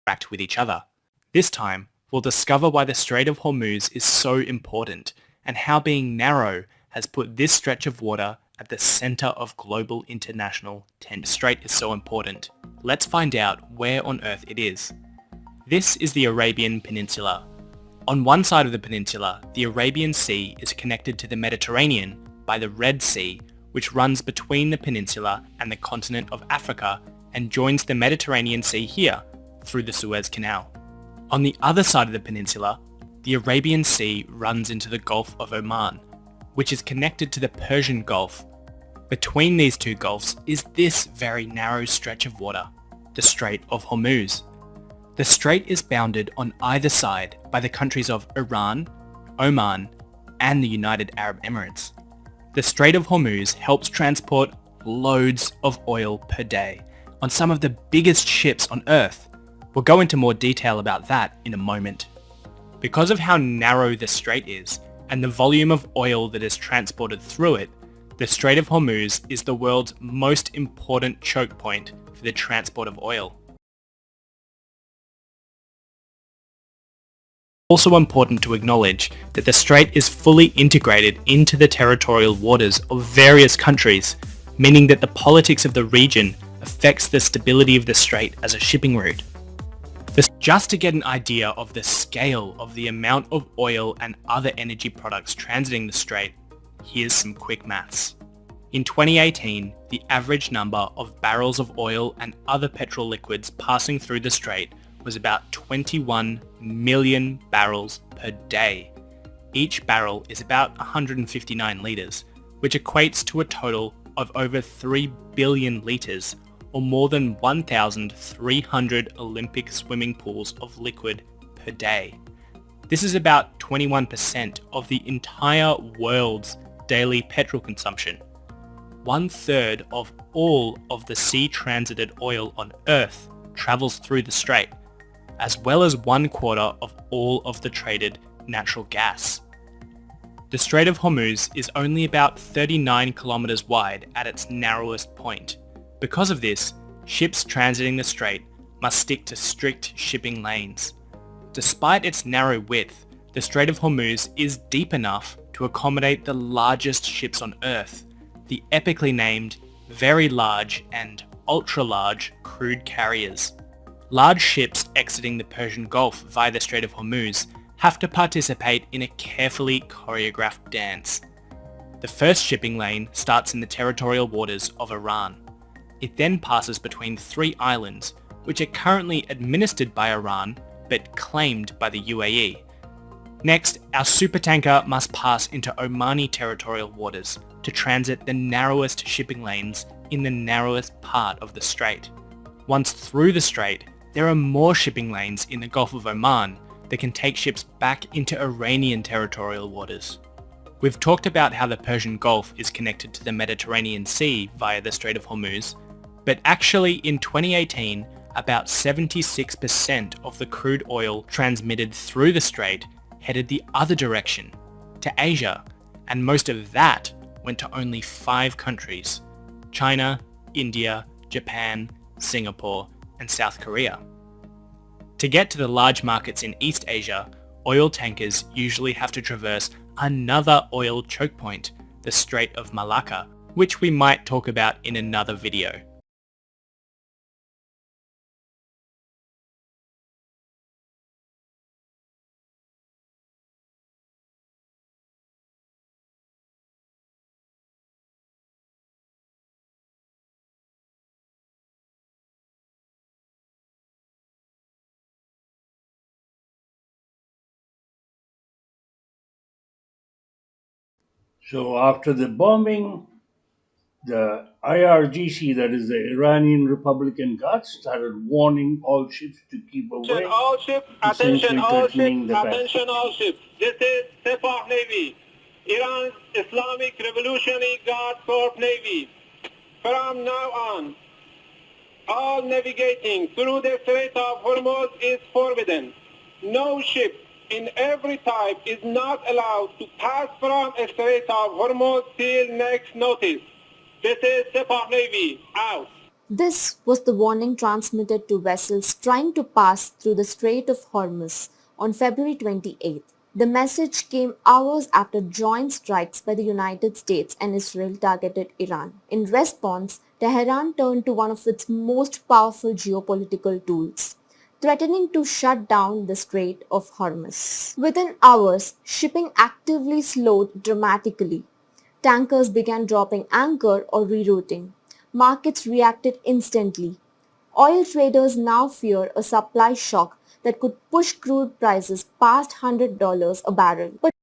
interact with each other. This time, we'll discover why the Strait of Hormuz is so important and how being narrow has put this stretch of water at the center of global international tension. The strait is so important. Let's find out where on earth it is. This is the Arabian Peninsula. On one side of the peninsula, the Arabian Sea is connected to the Mediterranean by the Red Sea, which runs between the peninsula and the continent of Africa and joins the Mediterranean Sea here through the Suez Canal. On the other side of the peninsula, the Arabian Sea runs into the Gulf of Oman, which is connected to the Persian Gulf. Between these two gulfs is this very narrow stretch of water, the Strait of Hormuz. The strait is bounded on either side by the countries of Iran, Oman, and the United Arab Emirates. The Strait of Hormuz helps transport loads of oil per day on some of the biggest ships on Earth. We'll go into more detail about that in a moment. Because of how narrow the strait is and the volume of oil that is transported through it, the Strait of Hormuz is the world's most important choke point for the transport of oil. Also important to acknowledge that the strait is fully integrated into the territorial waters of various countries, meaning that the politics of the region affects the stability of the strait as a shipping route. Just to get an idea of the scale of the amount of oil and other energy products transiting the strait, here's some quick maths. In 2018, the average number of barrels of oil and other petrol liquids passing through the strait was about 21 million barrels per day. Each barrel is about 159 litres, which equates to a total of over 3 billion litres, or more than 1,300 Olympic swimming pools of liquid per day. This is about 21% of the entire world's daily petrol consumption. 1/3 of all of the sea-transited oil on Earth travels through the strait, as well as 1/4 of all of the traded natural gas. The Strait of Hormuz is only about 39 kilometers wide at its narrowest point. Because of this, ships transiting the strait must stick to strict shipping lanes. Despite its narrow width, the Strait of Hormuz is deep enough to accommodate the largest ships on Earth, the epically named Very Large and Ultra Large crude carriers. Large ships exiting the Persian Gulf via the Strait of Hormuz have to participate in a carefully choreographed dance. The first shipping lane starts in the territorial waters of Iran. It then passes between 3 islands, which are currently administered by Iran but claimed by the UAE. Next, our supertanker must pass into Omani territorial waters to transit the narrowest shipping lanes in the narrowest part of the strait. Once through the strait, there are more shipping lanes in the Gulf of Oman that can take ships back into Iranian territorial waters. We've talked about how the Persian Gulf is connected to the Mediterranean Sea via the Strait of Hormuz, but actually in 2018, about 76% of the crude oil transmitted through the strait headed the other direction, to Asia, and most of that went to only 5 countries: China, India, Japan, Singapore, and South Korea. To get to the large markets in East Asia, oil tankers usually have to traverse another oil choke point, the Strait of Malacca, which we might talk about in another video. So after the bombing, the IRGC, that is the Iranian Republican Guards, started warning all ships to keep away, all ships, essentially threatening the battle. attention all ships. This is Sepah Navy, Iran's Islamic Revolutionary Guard Corps Navy. From now on, all navigating through the Strait of Hormuz is forbidden. No ship in every type is not allowed to pass from the Strait of Hormuz till next notice. This is Sepah Navy, out. This was the warning transmitted to vessels trying to pass through the Strait of Hormuz on February 28th. The message came hours after joint strikes by the United States and Israel targeted Iran. In response, Tehran turned to one of its most powerful geopolitical tools, threatening to shut down the Strait of Hormuz. Within hours, shipping actively slowed dramatically. Tankers began dropping anchor or rerouting. Markets reacted instantly. Oil traders now fear a supply shock that could push crude prices past $100 a barrel. But